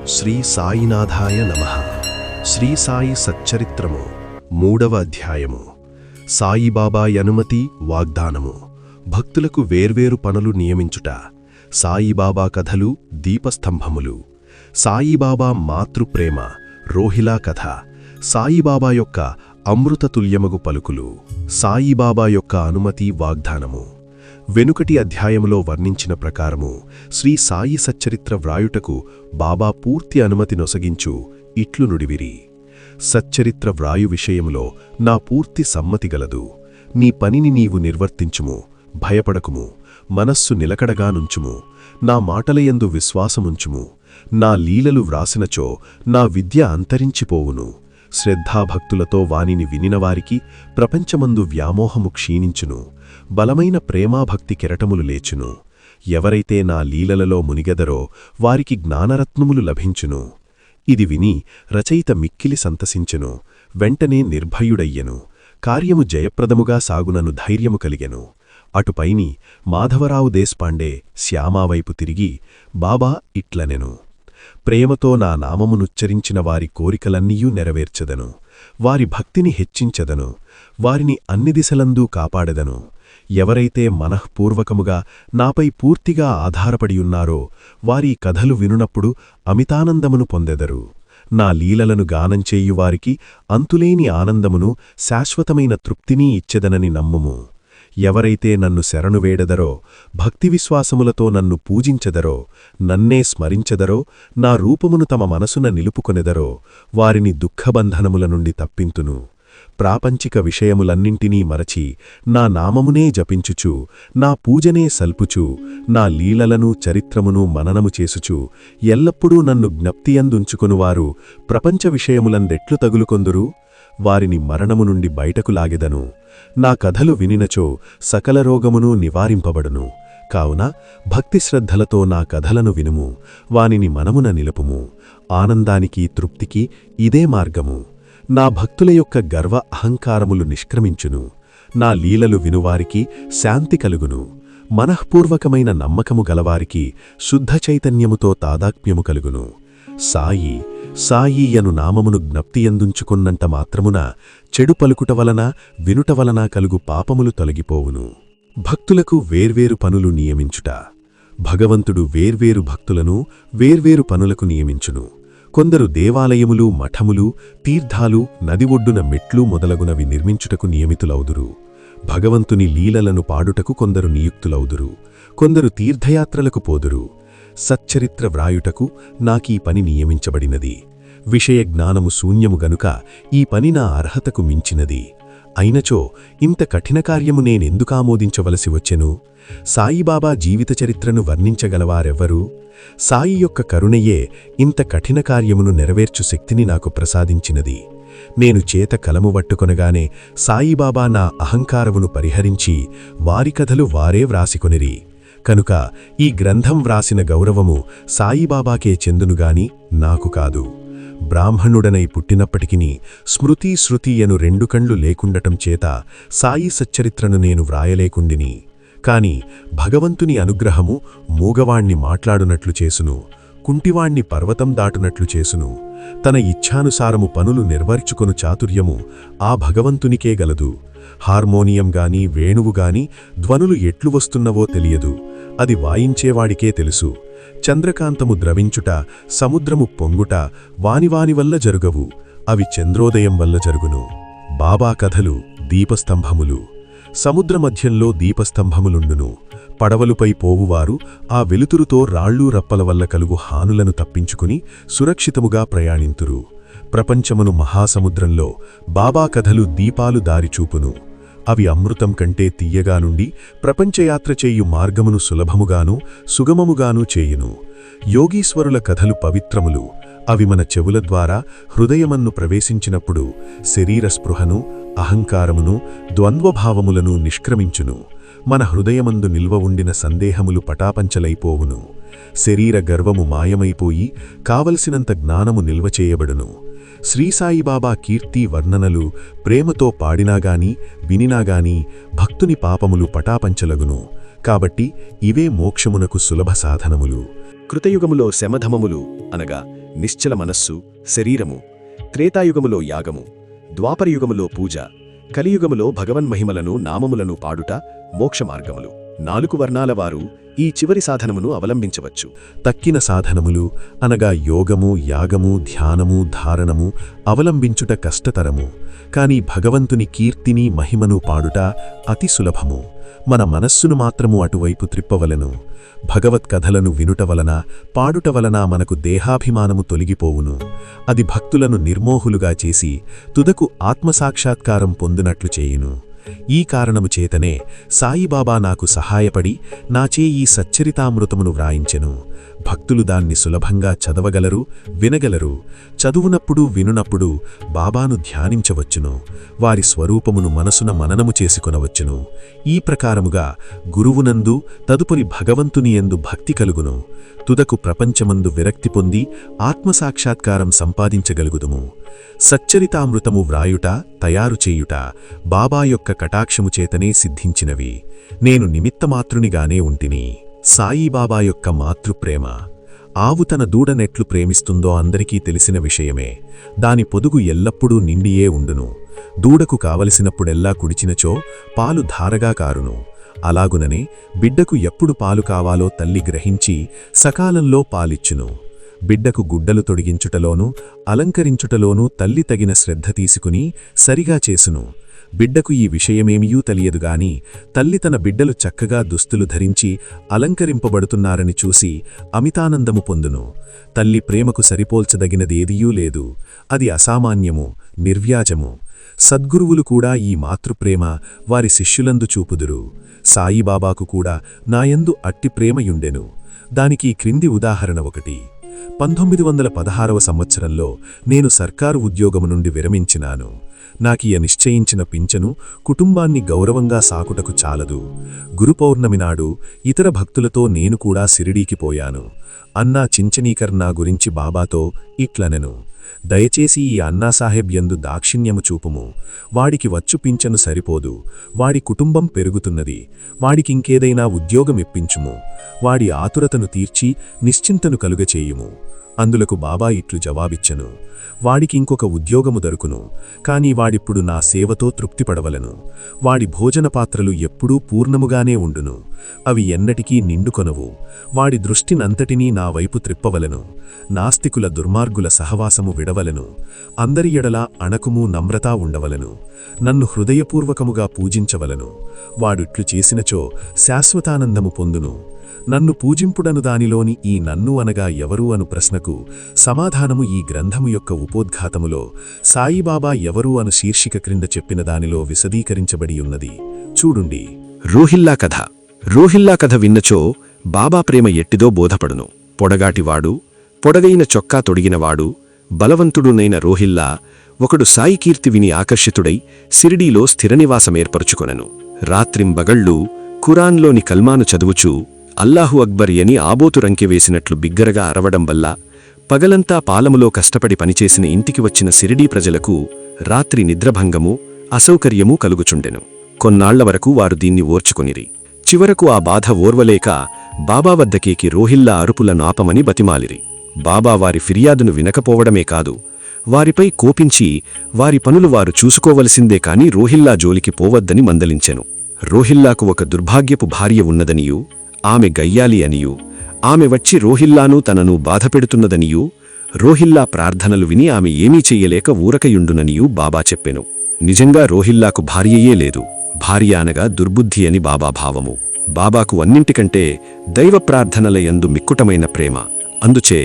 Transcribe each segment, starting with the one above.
శ్రీ సాయినాథాయ నమః. శ్రీ సాయి సచ్చరిత్రము 3వ అధ్యాయము. సాయిబాబా అనుమతి వాగ్దానము. భక్తులకు వేర్వేరు పనులు నియమించుట. సాయిబాబా కథలు దీపస్తంభములు. సాయిబాబా మాతృప్రేమ రోహిలా కథ. సాయిబాబా యొక్క అమృతతుల్యమగు పలుకులు. సాయిబాబా యొక్క అనుమతి వాగ్దానము. వెనుకటి అధ్యాయములో వర్ణించిన ప్రకారము శ్రీ సాయి సచ్చరిత్ర వ్రాయుటకు బాబా పూర్తి అనుమతి నొసగించు ఇట్లు నుడివిరి. సచ్చరిత్ర వ్రాయు విషయములో నా పూర్తి సమ్మతి గలదు. నీ పనిని నీవు నిర్వర్తించుము, భయపడకుము, మనస్సు నిలకడగా నుంచుము, నా మాటలయందు విశ్వాసముంచుము. నా లీలలు వ్రాసినచో నా విద్య అంతరించిపోవును. శ్రద్ధాభక్తులతో వానిని వినినవారికి ప్రపంచమందు వ్యామోహము క్షీణించును. బలమైన ప్రేమాభక్తి కెరటములు లేచును. ఎవరైతే నా లీలలలో మునిగెదరో వారికి జ్ఞానరత్నములు లభించును. ఇది విని రచయిత మిక్కిలి సంతసించెను. వెంటనే నిర్భయుడయ్యెను. కార్యము జయప్రదముగా సాగునను ధైర్యము కలిగెను. అటుపైని మాధవరావు దేశపాండే శ్యామావైపు తిరిగి బాబా ఇట్లనెను. ప్రేమతో నా నామమునుచ్చరించిన వారి కోరికలన్నీయూ నెరవేర్చెదను. వారి భక్తిని హెచ్చించెదను. వారిని అన్ని దిశలందూ కాపాడెదను. ఎవరైతే మనఃపూర్వకముగా నాపై పూర్తిగా ఆధారపడియున్నారో వారి కథలు వినునప్పుడు అమితానందమును పొందెదరు. నా లీలలను గానం చేయువారికి అంతులేని ఆనందమును శాశ్వతమైన తృప్తిని ఇచ్చెదనని నమ్ముము. ఎవరైతే నన్ను శరణువేడెదరో, భక్తి విశ్వాసములతో నన్ను పూజించెదరో, నన్నే స్మరించెదరో, నా రూపమును తమ మనసున నిలుపుకొనెదరో వారిని దుఃఖబంధనముల నుండి తప్పింతును. ప్రాపంచిక విషయములన్నింటినీ మరచి నా నామమునే జపించుచు, నా పూజనే సల్పుచు, నా లీలలను చరిత్రమును మననము చేసుచు ఎల్లప్పుడూ నన్ను జ్ఞప్తియందుంచుకొనువారు ప్రపంచ విషయములందెట్లు తగులుకొందురు? వారిని మరణము నుండి బయటకు లాగెదను. నా కథలు వినినచో సకల రోగమును నివారింపబడును. కావున భక్తిశ్రద్ధలతో నా కథలను వినుము, వానిని మనమున నిలుపుము. ఆనందానికి తృప్తికి ఇదే మార్గము. నా భక్తుల యొక్క గర్వ అహంకారములు నిష్క్రమించును. నా లీలలు వినువారికి శాంతి కలుగును. మనఃపూర్వకమైన నమ్మకము గలవారికి శుద్ధ చైతన్యముతో తాదాత్మ్యము కలుగును. సాయి సాయి అను నామమును జ్ఞప్తియందుంచుకున్నంత మాత్రమున చెడు పలుకుట వలన వినుట వలన కలుగు పాపములు తొలగిపోవును. భక్తులకు వేర్వేరు పనులు నియమించుట. భగవంతుడు వేర్వేరు భక్తులను వేర్వేరు పనులకు నియమించును. కొందరు దేవాలయములు, మఠములు, తీర్థాలు, నది ఒడ్డున మెట్లు మొదలగునవి నిర్మించుటకు నియమితులౌదురు. భగవంతుని లీలలను పాడుటకు కొందరు నియుక్తులౌదురు. కొందరు తీర్థయాత్రలకు పోదురు. సచ్చరిత్ర వ్రాయుటకు నాకీ పని నియమించబడినది. విషయ జ్ఞానము శూన్యము గనుక ఈ పని నా అర్హతకు మించినది. అయినచో ఇంత కఠిన కార్యము నేనెందుకామోదించవలసి వచ్చెను? సాయిబాబా జీవిత చరిత్రను వర్ణించగలవారెవ్వరు? సాయి యొక్క కరుణయే ఇంత కఠిన కార్యమును నెరవేర్చు శక్తిని నాకు ప్రసాదించినది. నేను చేత కలము పట్టుకొనగానే సాయిబాబా నా అహంకారమును పరిహరించి వారి కథలు వారే వ్రాసికొనిరి. కనుక ఈ గ్రంథం వ్రాసిన గౌరవము సాయిబాబాకే చెందునుగాని నాకు కాదు. బ్రాహ్మణుడనై పుట్టినప్పటికిని స్మృతి శృతి అను 2 కళ్ళు లేకుండటం చేత సాయి సచ్చరిత్రను నేను వ్రాయలేకుండిని. కాని భగవంతుని అనుగ్రహము మూగవాణ్ణి మాట్లాడునట్లు చేసును, కుంటివాణ్ణి పర్వతం దాటునట్లు చేసును. తన ఇచ్ఛానుసారము పనులు నిర్వర్చుకొను చాతుర్యము ఆ భగవంతునికే గలదు. హార్మోనియం గాని వేణువు గాని ధ్వనులు ఎట్లు వస్తున్నవో తెలియదు. అది వాయించేవాడికే తెలుసు. చంద్రకాంతము ద్రవించుట, సముద్రము పొంగుట వానివాని వల్ల జరుగవు. అవి చంద్రోదయం వల్ల జరుగును. బాబా కథలు దీపస్తంభములు. సముద్ర మధ్యంలో దీపస్తంభములుండును. పడవలుపై పోవువారు ఆ వెలుతురుతో రాళ్ళు రప్పల వల్ల కలుగు హానులను తప్పించుకుని సురక్షితముగా ప్రయాణింతురు. ప్రపంచమును మహాసముద్రంలో బాబా కథలు దీపాలు దారిచూపును. అవి అమృతం కంటే తీయగా నుండి ప్రపంచయాత్ర చేయు మార్గమును సులభముగాను సుగమముగాను చేయును. యోగీశ్వరుల కథలు పవిత్రములు. అవి మన చెవుల ద్వారా హృదయమన్ను ప్రవేశించినప్పుడు శరీర స్పృహను, అహంకారమును, ద్వంద్వభావములను నిష్క్రమించును. మన హృదయమందు నిల్వ ఉండిన సందేహములు పటాపంచలైపోవును. శరీర గర్వము మాయమైపోయి కావలసినంత జ్ఞానము నిల్వచేయబడును. శ్రీసాయిబాబా కీర్తి వర్ణనలు ప్రేమతో పాడినాగాని వినినాగాని భక్తుని పాపములు పటాపంచలగును. కాబట్టి ఇవే మోక్షమునకు సులభ సాధనములు. కృతయుగములో శమధమములు అనగా నిశ్చల మనస్సు, శరీరము, త్రేతాయుగములో యాగము, ద్వాపరయుగములో పూజ, కలియుగములో భగవన్మహిమలను నామములను పాడుట మోక్షమార్గములు. 4 వర్ణాల వారు ఈ చివరి సాధనమును అవలంబించవచ్చు. తక్కిన సాధనములు అనగా యోగము, యాగము, ధ్యానము, ధారణము అవలంబించుట కష్టతరము. కాని భగవంతుని కీర్తిని, మహిమను పాడుట అతి సులభము. మన మనస్సును మాత్రము అటువైపు త్రిప్పవలెను. భగవత్కథలను వినుట వలన, పాడుట వలన మనకు దేహాభిమానము తొలగిపోవును. అది భక్తులను నిర్మోహులుగా చేసి తుదకు ఆత్మసాక్షాత్కారం పొందునట్లు చేయును. ఈ కారణము చేతనే సాయిబాబా నాకు సహాయపడి నాచే ఈ సచ్చరితామృతమును వ్రాయించెను. భక్తులు దాన్ని సులభంగా చదవగలరు, వినగలరు. చదువునప్పుడు, వినునప్పుడు బాబాను ధ్యానించవచ్చును. వారి స్వరూపమును మనసున మననము చేసుకొనవచ్చును. ఈ ప్రకారముగా గురువునందు, తదుపరి భగవంతుని యందు భక్తి కలుగును. తుదకు ప్రపంచమందు విరక్తి పొంది ఆత్మసాక్షాత్కారం సంపాదించగలుగుదుము. సచ్చరితామృతము వ్రాయుట, తయారు చేయుట బాబా యొక్క కటాక్షము చేతనే సిద్ధించినవి. నేను నిమిత్తమాతృనిగానే ఉంటిని. సాయిబాబా యొక్క మాతృప్రేమ. ఆవు తన దూడనెట్లు ప్రేమిస్తుందో అందరికీ తెలిసిన విషయమే. దాని పొదుగు ఎల్లప్పుడూ నిండియే ఉండును. దూడకు కావలసినప్పుడెల్లా కుడిచినచో పాలు ధారగా కారును. అలాగుననే బిడ్డకు ఎప్పుడు పాలు కావాలో తల్లి గ్రహించి సకాలంలో పాలిచ్చును. బిడ్డకు గుడ్డలు తొడిగించుటలోనూ, అలంకరించుటలోనూ తల్లి తగిన శ్రద్ధ తీసుకుని సరిగా చేసును. బిడ్డకు ఈ విషయమేమియూ తెలియదుగాని తల్లి తన బిడ్డలు చక్కగా దుస్తులు ధరించి అలంకరింపబడుతున్నారని చూసి అమితానందము పొందును. తల్లి ప్రేమకు సరిపోల్చదగినదేదియూ లేదు. అది అసామాన్యము, నిర్వ్యాజము. సద్గురువులు కూడా ఈ మాతృప్రేమ వారి శిష్యులందు చూపుదురు. సాయిబాబాకు కూడా నాయందు అట్టి ప్రేమయుండెను. దానికి క్రింది ఉదాహరణ ఒకటి. 1916వ సంవత్సరంలో నేను సర్కారు ఉద్యోగము నుండి విరమించినాను. నాకియ నిశ్చయించిన పింఛను కుటుంబాన్ని గౌరవంగా సాకుటకు చాలదు. గురుపౌర్ణమి నాడు ఇతర భక్తులతో నేను కూడా సిరిడీకి పోయాను. అన్నా చించనీకర్ నా గురించి బాబాతో ఇట్లనెను: దయచేసి ఈ అన్నాసాహెబ్ యందు దాక్షిణ్యము చూపుము. వాడికి వచ్చు పింఛను సరిపోదు. వాడి కుటుంబం పెరుగుతున్నది. వాడికింకేదైనా ఉద్యోగం ఇప్పించుము. వాడి ఆతురతను తీర్చి నిశ్చింతను కలుగచేయుము. అందులకు బాబా ఇట్లు జవాబిచ్చెను: వాడికింకొక ఉద్యోగము దొరుకును. కాని వాడిప్పుడు నా సేవతో తృప్తిపడవలను. వాడి భోజనపాత్రలు ఎప్పుడూ పూర్ణముగానే ఉండును. అవి ఎన్నటికీ నిండుకొనవు. వాడి దృష్టినంతటినీ నా వైపు త్రిప్పవలను. నాస్తికుల దుర్మార్గుల సహవాసము విడవలను. అందరి ఎడల అణకుము, నమ్రతా ఉండవలను. నన్ను హృదయపూర్వకముగా పూజించవలను. వాడిట్లు చేసినచో శాశ్వతానందము పొందును. నన్ను పూజింపుడను దానిలోని ఈ నన్ను అనగా ఎవరు అను ప్రశ్నకు సమాధానము ఈ గ్రంథము యొక్క ఉపోద్ఘాతములో సాయిబాబా ఎవరు అను శీర్షిక క్రింద చెప్పిన దానిలో విశదీకరించబడి ఉన్నది. చూడుండి. రోహిల్లా కథ. రోహిల్లా కథ విన్నచో బాబా ప్రేమ ఎట్టిదో బోధపడును. పొడగాటివాడు, పొడగైన చొక్కా తొడిగినవాడు, బలవంతుడునైన రోహిల్లా ఒకడు సాయి కీర్తి విని ఆకర్షితుడై సిరిడీలో స్థిరనివాసమేర్పరుచుకొనెను. రాత్రింబగళ్ళు ఖురాన్లోని కల్మాను చదువుచూ అల్లాహు అక్బర్ అని ఆబోతు రంకెవేసినట్లు బిగ్గరగా అరవడం వల్ల పగలంతా పాలములో కష్టపడి పనిచేసిన ఇంటికి వచ్చిన సిరిడీ ప్రజలకు రాత్రి నిద్రభంగము, అసౌకర్యమూ కలుగుచుండెను. కొన్నాళ్ల వరకు వారు దీన్ని ఓర్చుకొనిరి. చివరకు ఆ బాధ ఓర్వలేక బాబా వద్దకేకి రోహిల్లా అరుపులను ఆపమని బతిమాలిరి. బాబా వారి ఫిర్యాదును వినకపోవడమే కాదు, వారిపై కోపించి వారి పనులు వారు చూసుకోవలసిందే కాని రోహిల్లా జోలికి పోవద్దని మందలించెను. రోహిల్లాకు ఒక దుర్భాగ్యపు భార్య ఉన్నదనియూ, ఆమె గయ్యాలి అనియూ, ఆమె వచ్చి రోహిల్లాను తనను బాధపెడుతున్నదనియూ, రోహిల్లా ప్రార్థనలు విని ఆమె ఏమీ చెయ్యలేక ఊరకయుండుననియూ బాబా చెప్పెను. నిజంగా రోహిల్లాకు భార్యయే లేదు. భార్య అనగా దుర్బుద్ధి అని బాబా భావము. బాబాకు అన్నింటికంటే దైవ ప్రార్థనల యందు మిక్కుటమైన ప్రేమ. అందుచే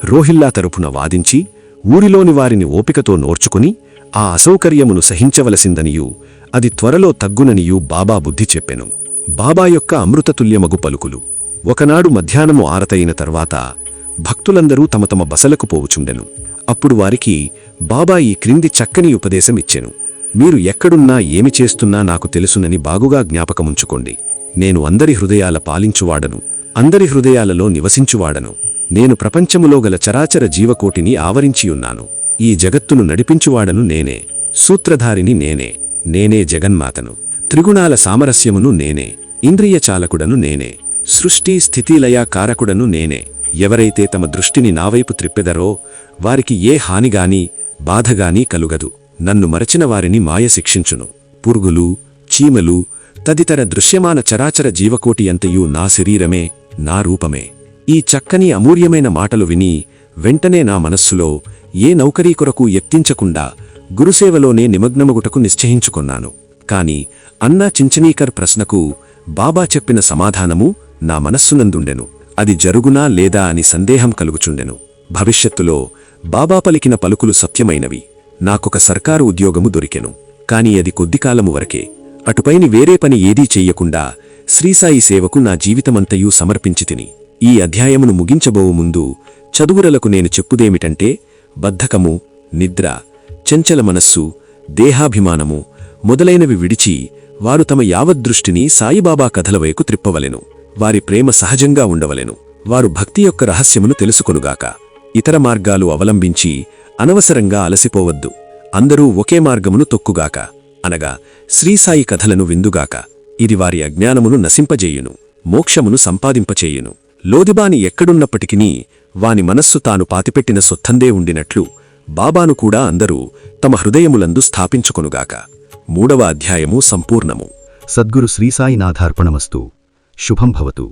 రోహిల్లా తరపున వాదించి ఊరిలోని వారిని ఓపికతో నోర్చుకుని ఆ అసౌకర్యమును సహించవలసిందనియూ, అది త్వరలో తగ్గుననియూ బాబా బుద్ధి చెప్పెను. బాబా యొక్క అమృతతుల్యమగు పలుకులు. ఒకనాడు మధ్యాహ్నము ఆరతయిన తర్వాత భక్తులందరూ తమ తమ బసలకు పోవుచుండెను. అప్పుడు వారికి బాబా ఈ క్రింది చక్కని ఉపదేశమిచ్చెను: మీరు ఎక్కడున్నా ఏమి చేస్తున్నా నాకు తెలుసునని బాగుగా జ్ఞాపకముంచుకోండి. నేను అందరి హృదయాల పాలించువాడను, అందరి హృదయాలలో నివసించువాడను. నేను ప్రపంచములో గల చరాచర జీవకోటిని ఆవరించియున్నాను. ఈ జగత్తును నడిపించువాడను నేనే. సూత్రధారిని నేనే. నేనే జగన్మాతను. త్రిగుణాల సామరస్యమును నేనే. ఇంద్రియ చాలకుడను నేనే. సృష్టి స్థితిలయ కారకుడను నేనే. ఎవరైతే తమ దృష్టిని నావైపు త్రిప్పెదరో వారికి ఏ హానిగాని బాధగానీ కలుగదు. నన్ను మరచిన వారిని మాయ శిక్షించును. పురుగులు, చీమలు తదితర దృశ్యమాన చరాచర జీవకోటి అంతయు నా శరీరమే, నా రూపమే. ఈ చక్కని అమూల్యమైన మాటలు విని వెంటనే నా మనస్సులో ఏ నౌకరీ కొరకు యత్నించకుండా గురుసేవలోనే నిమగ్నమగుటకు నిశ్చయించుకొన్నాను. కాని అన్నా చించనీకర్ ప్రశ్నకు బాబా చెప్పిన సమాధానము నా మనస్సునందుండెను. అది జరుగునా లేదా అని సందేహం కలుగుచుండెను. భవిష్యత్తులో బాబా పలికిన పలుకులు సత్యమైనవి. నాకొక సర్కారు ఉద్యోగము దొరికెను. కాని అది కొద్దికాలము వరకే. అటుపైని వేరే పని ఏదీ చెయ్యకుండా శ్రీసాయి సేవకు నా జీవితమంతయూ సమర్పించితిని. ఈ అధ్యాయమును ముగించబోవు ముందు చదువురలకు నేను చెప్పుదేమిటంటే, బద్ధకము, నిద్ర, చంచల మనస్సు, దేహాభిమానము మొదలైనవి విడిచి వారు తమ యావద్దృష్టిని సాయిబాబా కథల వైపు త్రిప్పవలెను. వారి ప్రేమ సహజంగా ఉండవలెను. వారు భక్తి యొక్క రహస్యమును తెలుసుకొనుగాక. ఇతర మార్గాలు అవలంబించి అనవసరంగా అలసిపోవద్దు. అందరూ ఒకే మార్గమును తొక్కుగాక, అనగా శ్రీసాయి కథలను విందుగాక. ఇది వారి అజ్ఞానమును నశింపజేయును, మోక్షమును సంపాదింపచేయును. లోదిబాని ఎక్కడున్నప్పటికినీ వాని మనస్సు తాను పాతిపెట్టిన సొత్తందే ఉండినట్లు బాబాను కూడా అందరూ తమ హృదయములందు స్థాపించుకొనుగాక. 3వ అధ్యాయము సంపూర్ణము. సద్గురు శ్రీసాయినాథార్పణమస్తు. శుభం భవతు.